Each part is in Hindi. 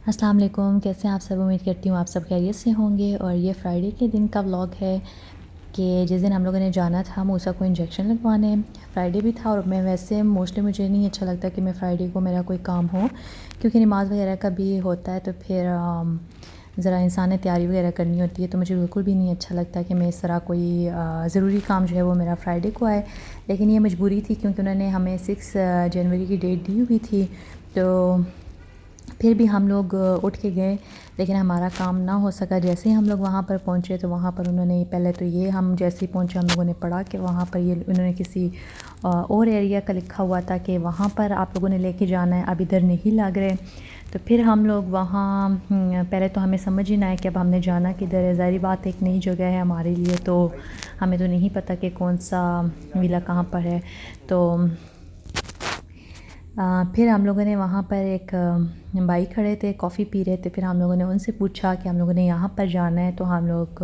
अस्सलाम वालेकुम, कैसे हैं आप सब। उम्मीद करती हूँ आप सब खैरियत से होंगे। और ये फ्राइडे के दिन का व्लॉग है कि जिस दिन हम लोगों ने जाना था मूसा को इंजेक्शन लगवाने। फ्राइडे भी था और मैं वैसे मोस्टली मुझे नहीं अच्छा लगता कि मैं फ्राइडे को मेरा कोई काम हो, क्योंकि नमाज़ वगैरह का भी होता है तो फिर ज़रा इंसान ने तैयारी वगैरह करनी होती है, तो मुझे बिल्कुल भी नहीं अच्छा लगता कि मैं इस तरह कोई ज़रूरी काम जो है वो मेरा फ्राइडे को आए। लेकिन ये मजबूरी थी क्योंकि उन्होंने हमें 6 जनवरी की डेट दी हुई थी, तो फिर भी हम लोग उठ के गए, लेकिन हमारा काम ना हो सका। जैसे ही हम लोग वहाँ पर पहुँचे तो वहाँ पर उन्होंने पहले तो ये हम जैसे ही पहुँचे हम लोगों ने पढ़ा कि वहाँ पर ये उन्होंने किसी और एरिया का लिखा हुआ था कि वहाँ पर आप लोगों ने लेके जाना है, अब इधर नहीं लग रहे। तो फिर हम लोग वहाँ पहले तो हमें समझ ही ना आया कि अब हमने जाना किधर है। ज़ाहिर बात एक नई जगह है हमारे लिए, तो हमें तो नहीं पता कि कौन सा विला कहाँ पर है। तो फिर हम लोगों ने वहाँ पर एक भाई खड़े थे, कॉफ़ी पी रहे थे। फिर हम लोगों ने उनसे पूछा कि हम लोगों ने यहाँ पर जाना है तो हम लोग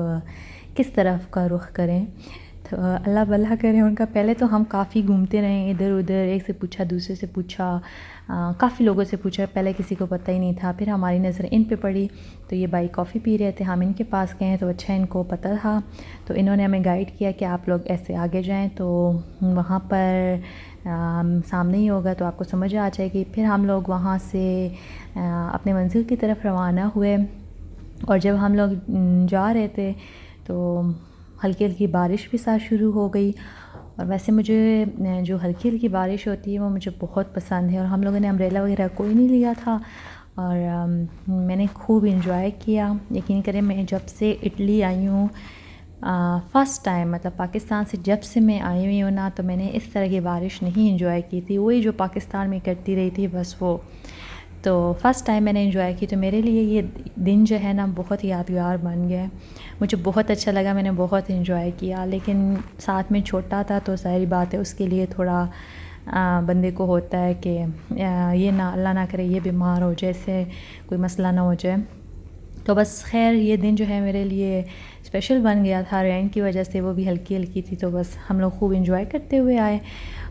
किस तरफ का रुख करें। तो अल्लाह भला करें उनका। पहले तो हम काफ़ी घूमते रहे इधर उधर, एक से पूछा दूसरे से पूछा, काफ़ी लोगों से पूछा, पहले किसी को पता ही नहीं था। फिर हमारी नज़र इन पे पड़ी तो ये भाई कॉफ़ी पी रहे थे, हम इनके पास गए तो अच्छा इनको पता था, तो इन्होंने हमें गाइड किया कि आप लोग ऐसे आगे जाएं तो वहाँ पर सामने ही होगा तो आपको समझ आ जाएगी। फिर हम लोग वहाँ से अपने मंजिल की तरफ रवाना हुए। और जब हम लोग जा रहे थे तो हल्की हल्की बारिश भी साथ शुरू हो गई। और वैसे मुझे जो हल्की हल्की बारिश होती है वो मुझे बहुत पसंद है। और हम लोगों ने अम्ब्रेला वगैरह कोई नहीं लिया था और मैंने खूब इंजॉय किया। यकीन करें मैं जब से इटली आई हूँ फ़र्स्ट टाइम, मतलब पाकिस्तान से जब से मैं आई हुई हूँ ना, तो मैंने इस तरह की बारिश नहीं इंजॉय की थी। वही जो पाकिस्तान में करती रही थी बस वो, तो फ़र्स्ट टाइम मैंने इंजॉय की। तो मेरे लिए ये दिन जो है ना बहुत यादगार बन गया। मुझे बहुत अच्छा लगा, मैंने बहुत इंजॉय किया। लेकिन साथ में छोटा था तो सारी बात है उसके लिए थोड़ा बंदे को होता है कि ये ना अल्लाह ना करे ये बीमार हो जाए, इससे कोई मसला ना हो जाए। तो बस खैर ये दिन जो है मेरे लिए स्पेशल बन गया था रेन की वजह से, वो भी हल्की हल्की थी। तो बस हम लोग खूब इंजॉय करते हुए आए।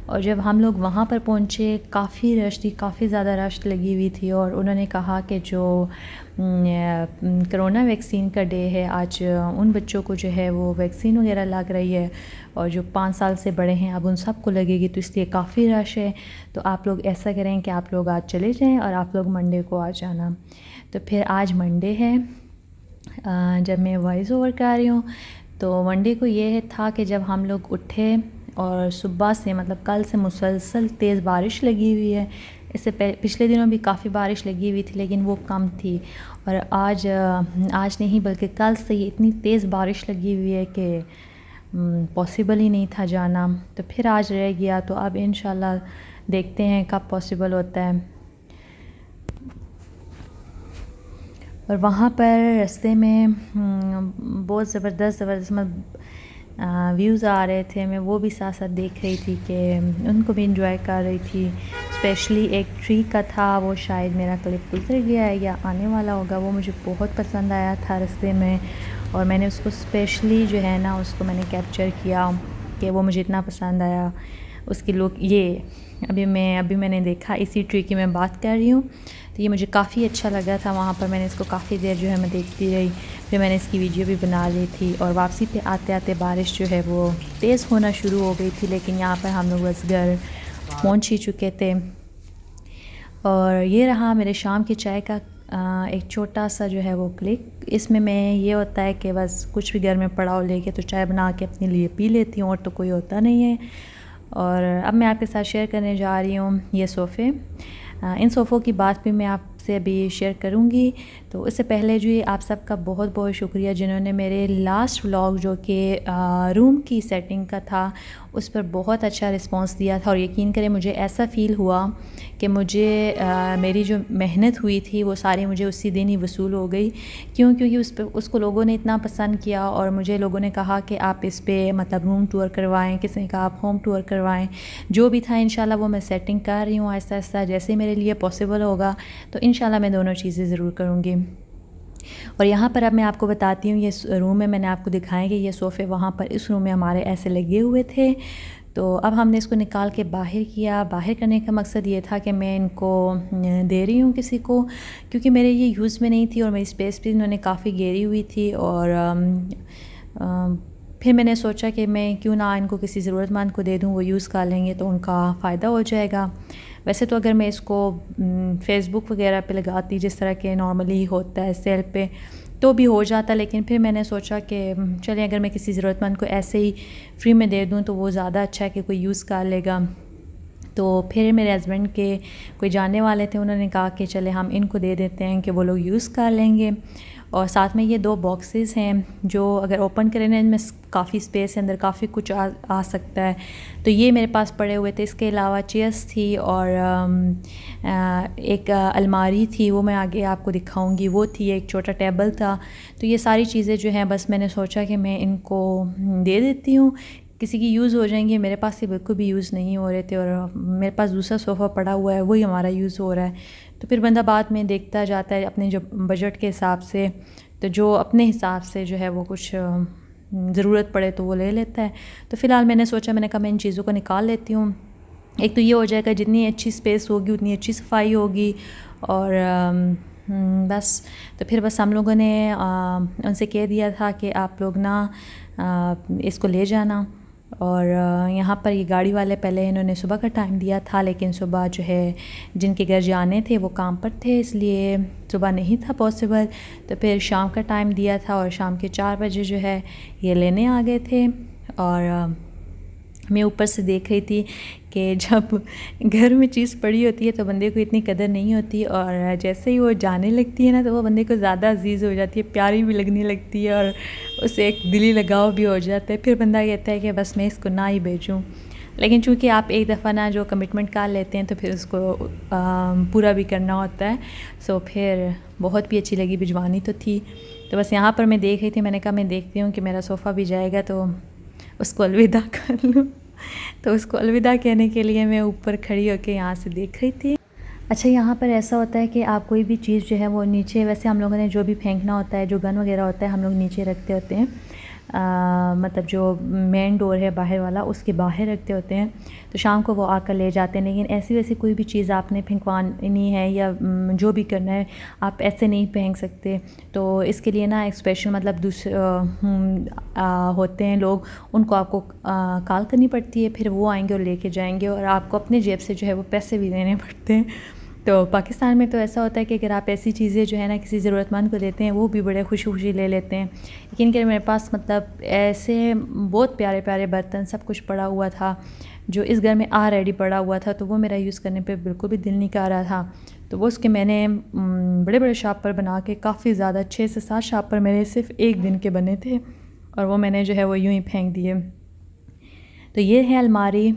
और जब हम लोग वहाँ पर पहुँचे काफ़ी रश थी, काफ़ी ज़्यादा रश लगी हुई थी। और उन्होंने कहा कि जो कोरोना वैक्सीन का डे है आज, उन बच्चों को जो है वो वैक्सीन वगैरह लग रही है और जो 5 साल से बड़े हैं अब उन सबको लगेगी, तो इसलिए काफ़ी रश है। तो आप लोग ऐसा करें कि आप लोग आज चले जाएं और आप लोग मंडे को आ जाना। तो फिर आज मंडे है, जब मैं वॉइस ओवर कर रही हूँ तो मंडे को ये था कि जब हम लोग उठे और सुबह से मतलब कल से मुसलसल तेज़ बारिश लगी हुई है। इससे पिछले दिनों भी काफ़ी बारिश लगी हुई थी लेकिन वो कम थी। और आज नहीं बल्कि कल से ही इतनी तेज़ बारिश लगी हुई है कि पॉसिबल ही नहीं था जाना। तो फिर आज रह गया, तो अब इंशाल्लाह देखते हैं कब पॉसिबल होता है। और वहाँ पर रास्ते में बहुत ज़बरदस्त व्यूज़ आ रहे थे। मैं वो भी साथ साथ देख रही थी कि उनको भी इंजॉय कर रही थी। स्पेशली एक ट्री का था, वो शायद मेरा क्लिप गुजर गया है या आने वाला होगा, वो मुझे बहुत पसंद आया था रास्ते में। और मैंने उसको स्पेशली जो है ना उसको मैंने कैप्चर किया कि वो मुझे इतना पसंद आया। उसकी लुक ये अभी मैंने देखा, इसी ट्री की मैं बात कर रही हूँ। तो ये मुझे काफ़ी अच्छा लगा था वहाँ पर, मैंने इसको काफ़ी देर जो है मैं देखती रही। फिर मैंने इसकी वीडियो भी बना ली थी। और वापसी पे आते आते बारिश जो है वो तेज़ होना शुरू हो गई थी, लेकिन यहाँ पर हम लोग बस घर पहुँच ही चुके थे। और ये रहा मेरे शाम की चाय का एक छोटा सा जो है वो क्लिक। इसमें मैं ये होता है कि बस कुछ भी घर में पड़ा हो लेके तो चाय बना के अपने लिए पी लेती हूँ, और तो कोई होता नहीं है। और अब मैं आपके साथ शेयर करने जा रही हूँ ये सोफ़े। इन सोफ़ों की बात भी मैं आपसे अभी शेयर करूँगी। तो इससे पहले जो ये आप सबका बहुत बहुत शुक्रिया जिन्होंने मेरे लास्ट व्लॉग जो कि रूम की सेटिंग का था उस पर बहुत अच्छा रिस्पांस दिया था। और यकीन करें मुझे ऐसा फ़ील हुआ कि मुझे मेरी जो मेहनत हुई थी वो सारी मुझे उसी दिन ही वसूल हो गई। क्योंकि उसको लोगों ने इतना पसंद किया और मुझे लोगों ने कहा कि आप इस पे मतलब रूम टूर करवाएं, किसी ने कहा आप होम टूर करवाएं। जो भी था इंशाल्लाह वो मैं सेटिंग कर रही हूँ आहिस्ता आहिस्ता, जैसे मेरे लिए पॉसिबल होगा तो इंशाल्लाह मैं दोनों चीज़ें ज़रूर करूँगी। और यहाँ पर अब मैं आपको बताती हूँ, ये रूम में मैंने आपको दिखाया कि ये सोफ़े वहाँ पर इस रूम में हमारे ऐसे लगे हुए थे। तो अब हमने इसको निकाल के बाहर किया। बाहर करने का मकसद ये था कि मैं इनको दे रही हूँ किसी को, क्योंकि मेरे ये यूज़ में नहीं थी और मेरी स्पेस भी इन्होंने काफ़ी घेरी हुई थी। और फिर मैंने सोचा कि मैं क्यों ना इनको किसी ज़रूरतमंद को दे दूँ, वो यूज़ कर लेंगे तो उनका फ़ायदा हो जाएगा। वैसे तो अगर मैं इसको फ़ेसबुक वगैरह पे लगाती जिस तरह के नॉर्मली होता है सेल पे, तो भी हो जाता, लेकिन फिर मैंने सोचा कि चलें अगर मैं किसी ज़रूरतमंद को ऐसे ही फ्री में दे दूँ तो वो ज़्यादा अच्छा है कि कोई यूज़ कर लेगा। तो फिर मेरे हस्बैंड के कोई जानने वाले थे, उन्होंने कहा कि चले हम इनको दे देते हैं कि वो लोग यूज़ कर लेंगे। और साथ में ये 2 बॉक्सेस हैं जो अगर ओपन करें ना, इनमें काफ़ी स्पेस है, अंदर काफ़ी कुछ आ सकता है। तो ये मेरे पास पड़े हुए थे। इसके अलावा चेयर्स थी और एक अलमारी थी, वो मैं आगे आपको दिखाऊंगी, वो थी। एक छोटा टेबल था। तो ये सारी चीज़ें जो हैं बस मैंने सोचा कि मैं इनको दे देती हूँ, किसी की यूज़ हो जाएंगी। मेरे पास ये बिल्कुल भी यूज़ नहीं हो रहे थे और मेरे पास दूसरा सोफ़ा पड़ा हुआ है, वही हमारा यूज़ हो रहा है। तो फिर बंदा बाद में देखता जाता है अपने जो बजट के हिसाब से, तो जो अपने हिसाब से जो है वो कुछ ज़रूरत पड़े तो वो ले लेता है। तो फ़िलहाल मैंने सोचा, मैंने कहा मैं इन चीज़ों को निकाल लेती हूँ। एक तो ये हो जाएगा, जितनी अच्छी स्पेस होगी उतनी अच्छी सफाई होगी। और बस तो फिर बस हम लोगों ने उनसे कह दिया था कि आप लोग ना इसको ले जाना। और यहाँ पर ये गाड़ी वाले पहले इन्होंने सुबह का टाइम दिया था, लेकिन सुबह जो है जिनके घर जाने थे वो काम पर थे, इसलिए सुबह नहीं था पॉसिबल। तो फिर शाम का टाइम दिया था और शाम के 4 बजे जो है ये लेने आ गए थे। और मैं ऊपर से देख रही थी कि जब घर में चीज़ पड़ी होती है तो बंदे को इतनी कदर नहीं होती, और जैसे ही वो जाने लगती है ना तो वो बंदे को ज़्यादा अजीज़ हो जाती है, प्यारी भी लगने लगती है और उसे एक दिली लगाव भी हो जाता है। फिर बंदा कहता है कि बस मैं इसको ना ही भेजूँ। लेकिन चूँकि आप एक दफ़ा ना जो कमिटमेंट कर लेते हैं तो फिर उसको पूरा भी करना होता है। सो फिर बहुत भी अच्छी लगी, भिजवानी तो थी। तो बस यहाँ पर मैं देख रही थी, मैंने कहा मैं देखती हूँ कि मेरा सोफ़ा भी जाएगा तो उसको अलविदा कर लूँ। तो उसको अलविदा कहने के लिए मैं ऊपर खड़ी होकर यहाँ से देख रही थी। अच्छा, यहाँ पर ऐसा होता है कि आप कोई भी चीज़ जो है वो नीचे, वैसे हम लोगों ने जो भी फेंकना होता है, जो गन वगैरह होता है हम लोग नीचे रखते होते हैं। मतलब जो मेन डोर है बाहर वाला, उसके बाहर रखते होते हैं, तो शाम को वो आकर ले जाते हैं। लेकिन ऐसी वैसी कोई भी चीज़ आपने फेंकवानी है या जो भी करना है, आप ऐसे नहीं फेंक सकते। तो इसके लिए ना एक स्पेशल मतलब दूसरे होते हैं लोग, उनको आपको कॉल करनी पड़ती है, फिर वो आएंगे और लेके जाएंगे, और आपको अपने जेब से जो है वो पैसे भी देने पड़ते हैं। तो पाकिस्तान में तो ऐसा होता है कि अगर आप ऐसी चीज़ें जो है ना किसी ज़रूरतमंद को देते हैं, वो भी बड़े खुशी खुशी ले लेते हैं। लेकिन कि मेरे पास मतलब ऐसे बहुत प्यारे प्यारे बर्तन सब कुछ पड़ा हुआ था जो इस घर में ऑलरेडी पड़ा हुआ था, तो वो मेरा यूज़ करने पे बिल्कुल भी दिल नहीं कर रहा था। तो वो उसके मैंने बड़े बड़े शापर बना के, काफ़ी ज़्यादा 6 से 7 शापर मेरे सिर्फ एक दिन के बने थे, और वो मैंने जो है वो यूँ ही फेंक दिए। तो ये है अलमारी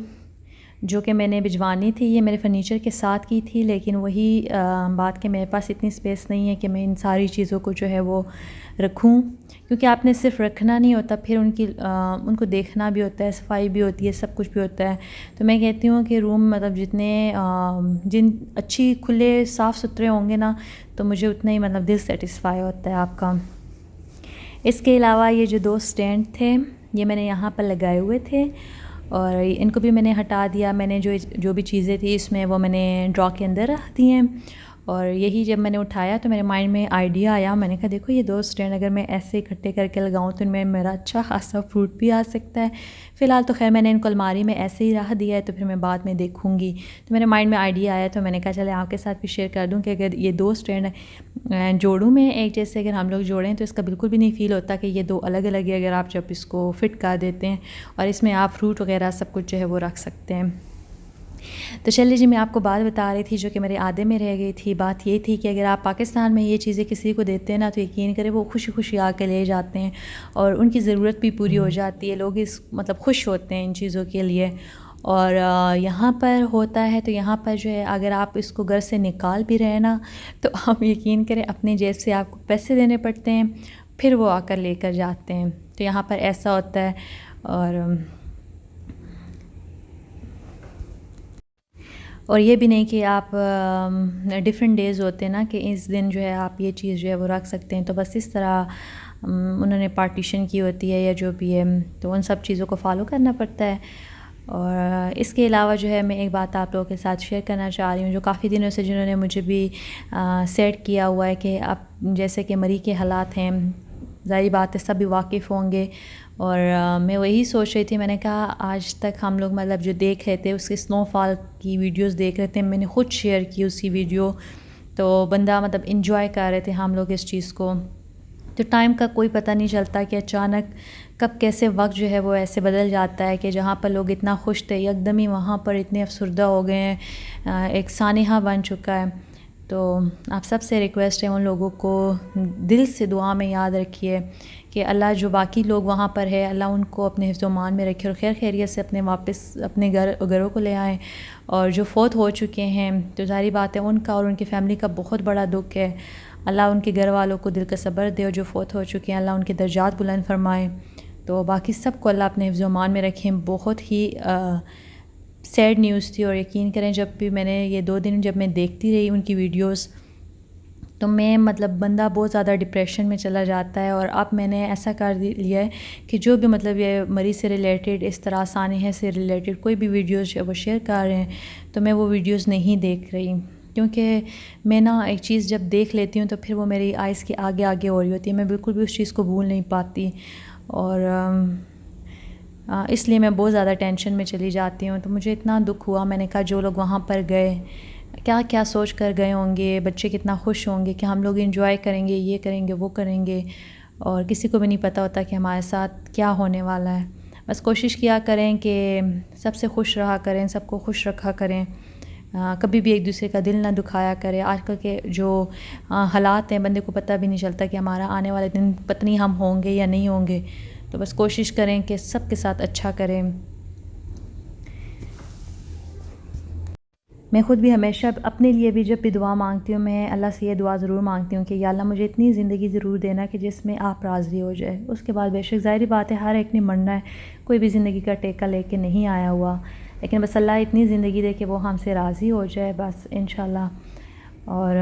जो कि मैंने भिजवानी थी, ये मेरे फर्नीचर के साथ की थी, लेकिन वही बात कि मेरे पास इतनी स्पेस नहीं है कि मैं इन सारी चीज़ों को जो है वो रखूं, क्योंकि आपने सिर्फ रखना नहीं होता, फिर उनको देखना भी होता है, सफाई भी होती है, सब कुछ भी होता है। तो मैं कहती हूँ कि रूम मतलब जिन अच्छी खुले साफ़ सुथरे होंगे ना, तो मुझे उतना ही मतलब दिल सेटिस्फाई होता है आपका। इसके अलावा ये जो 2 स्टैंड थे ये मैंने यहाँ पर लगाए हुए थे, और इनको भी मैंने हटा दिया। मैंने जो भी चीज़ें थी इसमें वो मैंने ड्रॉ के अंदर रख दी हैं। और यही जब मैंने उठाया तो मेरे माइंड में आइडिया आया, मैंने कहा देखो ये 2 स्टैंड अगर मैं ऐसे इकट्ठे करके लगाऊं तो इनमें मेरा अच्छा खासा फ्रूट भी आ सकता है। फ़िलहाल तो खैर मैंने इनको अलमारी में ऐसे ही रख दिया है, तो फिर मैं बाद में देखूंगी। तो मेरे माइंड में आइडिया आया तो मैंने कहा चले आपके साथ भी शेयर कर दूं कि अगर ये 2 स्टैंड जोड़ूं मैं एक जैसे, अगर हम लोग जोड़ें तो इसका बिल्कुल भी नहीं फ़ील होता कि ये 2 अलग अलग है, अगर आप जब इसको फ़िट कर देते हैं, और इसमें आप फ्रूट वगैरह सब कुछ जो है वो रख सकते हैं। तो चलिए जी, मैं आपको बात बता रही थी जो कि मेरे आधे में रह गई थी। बात ये थी कि अगर आप पाकिस्तान में ये चीज़ें किसी को देते हैं ना, तो यकीन करें वो खुशी खुशी आके ले जाते हैं और उनकी ज़रूरत भी पूरी हो जाती है। लोग इस मतलब खुश होते हैं इन चीज़ों के लिए। और यहाँ पर होता है तो यहाँ पर जो है अगर आप इसको घर से निकाल भी रहे ना, तो आप यकीन करें अपनी जेब से आपको पैसे देने पड़ते हैं, फिर वो आकर लेकर जाते हैं। तो यहाँ पर ऐसा होता और ये भी नहीं कि आप डिफरेंट डेज़ होते हैं ना कि इस दिन जो है आप ये चीज़ जो है वो रख सकते हैं, तो बस इस तरह उन्होंने पार्टीशन की होती है या जो भी है, तो उन सब चीज़ों को फॉलो करना पड़ता है। और इसके अलावा जो है मैं एक बात आप लोगों के साथ शेयर करना चाह रही हूँ, जो काफ़ी दिनों से जिन्होंने मुझे भी सेट किया हुआ है कि अब जैसे कि मरी के हालात हैं, ज़ाहिर बात है सभी वाकिफ़ होंगे। और मैं वही सोच रही थी, मैंने कहा आज तक हम लोग मतलब जो देख रहे थे उसके स्नोफॉल की वीडियोस देख रहे थे, मैंने ख़ुद शेयर की उसकी वीडियो, तो बंदा मतलब इंजॉय कर रहे थे हम लोग इस चीज़ को। तो टाइम का कोई पता नहीं चलता कि अचानक कब कैसे वक्त जो है वो ऐसे बदल जाता है कि जहाँ पर लोग इतना खुश थे एकदम ही वहाँ पर इतने अफसरदा हो गए हैं, एक सानिहा बन चुका है। तो आप सबसे रिक्वेस्ट है उन लोगों को दिल से दुआ में याद रखिए कि अल्लाह जो बाकी लोग वहाँ पर है अल्लाह उनको अपने हिफ्ज़-ओ-मान में रखे और खैर खैरियत से अपने वापस अपने घरों को ले आएँ। और जो फ़ौत हो चुके हैं तो ज़ाहिर बात है उनका और उनकी फ़ैमिली का बहुत बड़ा दुख है, अल्लाह उनके घर वालों को दिल का सब्र दे, और जो फ़ौत हो चुके हैं अल्लाह उनके दर्जात बुलंद फरमाए। तो बाकी सबको अल्लाह अपने हिफ्ज़-ओ-मान में रखें। बहुत ही सैड न्यूज़ थी, और यकीन करें जब भी मैंने ये 2 दिन जब मैं देखती रही उनकी वीडियोस, तो मैं मतलब बंदा बहुत ज़्यादा डिप्रेशन में चला जाता है। और अब मैंने ऐसा कर लिया है कि जो भी मतलब ये मरीज़ से रिलेटेड इस तरह सानिया से रिलेटेड कोई भी वीडियोस जो है वो शेयर कर रहे हैं तो मैं वो वीडियोस नहीं देख रही, क्योंकि मैं ना एक चीज़ जब देख लेती हूँ तो फिर वो मेरी आइज़ के आगे आगे हो रही होती है, मैं बिल्कुल भी उस चीज़ को भूल नहीं पाती। और इसलिए मैं बहुत ज़्यादा टेंशन में चली जाती हूँ। तो मुझे इतना दुख हुआ, मैंने कहा जो लोग वहाँ पर गए क्या क्या सोच कर गए होंगे, बच्चे कितना खुश होंगे कि हम लोग एंजॉय करेंगे, ये करेंगे वो करेंगे, और किसी को भी नहीं पता होता कि हमारे साथ क्या होने वाला है। बस कोशिश किया करें कि सबसे खुश रहा करें, सबको खुश रखा करें, कभी भी एक दूसरे का दिल ना दुखाया करें। आजकल के जो हालात हैं बंदे को पता भी नहीं चलता कि हमारा आने वाले दिन पता नहीं हम होंगे या नहीं होंगे। तो बस कोशिश करें कि सबके साथ अच्छा करें। मैं ख़ुद भी हमेशा अपने लिए भी जब भी दुआ मांगती हूँ मैं अल्लाह से ये दुआ ज़रूर मांगती हूँ कि या अल्लाह मुझे इतनी ज़िंदगी ज़रूर देना कि जिसमें आप राज़ी हो जाए। उसके बाद बेशक ज़ाहिर बात है हर एक ने मरना है, कोई भी ज़िंदगी का टेका लेके नहीं आया हुआ, लेकिन बस अल्लाह इतनी ज़िंदगी दे कि वो हमसे राज़ी हो जाए बस इंशाल्लाह। और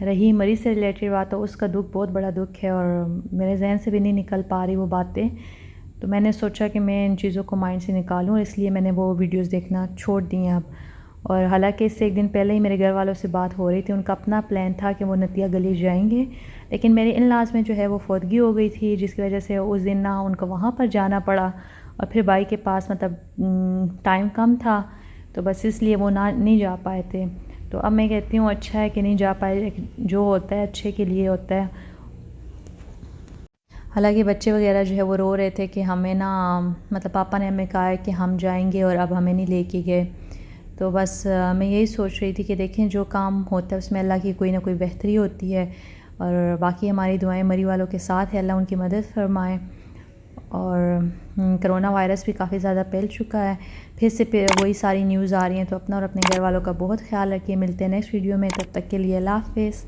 रही मरीज़ से रिलेटेड बात, तो उसका दुख बहुत बड़ा दुख है और मेरे जहन से भी नहीं निकल पा रही वो बातें। तो मैंने सोचा कि मैं इन चीज़ों को माइंड से निकालूँ, इसलिए मैंने वो वीडियोस देखना छोड़ दी हैं अब। और हालांकि इससे एक दिन पहले ही मेरे घर वालों से बात हो रही थी, उनका अपना प्लान था कि वो नतिया गली जाएंगे, लेकिन मेरे इन-लॉज़ में जो है वो फौतगी हो गई थी, जिसकी वजह से उस दिन ना उनको वहाँ पर जाना पड़ा, और फिर भाई के पास मतलब टाइम कम था, तो बस इसलिए वो नहीं जा पाए थे। तो अब मैं कहती हूँ अच्छा है कि नहीं जा पाए, जो होता है अच्छे के लिए होता है। हालांकि बच्चे वगैरह जो है वो रो रहे थे कि हमें ना मतलब पापा ने हमें कहा है कि हम जाएंगे और अब हमें नहीं लेके गए। तो बस मैं यही सोच रही थी कि देखें जो काम होता है उसमें अल्लाह की कोई ना कोई बेहतरी होती है, और बाकी हमारी दुआएं मरी वालों के साथ है, अल्लाह उनकी मदद फरमाए। और कोरोना वायरस भी काफ़ी ज़्यादा फैल चुका है, फिर से वही सारी न्यूज़ आ रही हैं। तो अपना और अपने घर वालों का बहुत ख्याल रखिए। मिलते हैं नेक्स्ट वीडियो में, तब तक के लिए अल्लाह हाफ़िज़।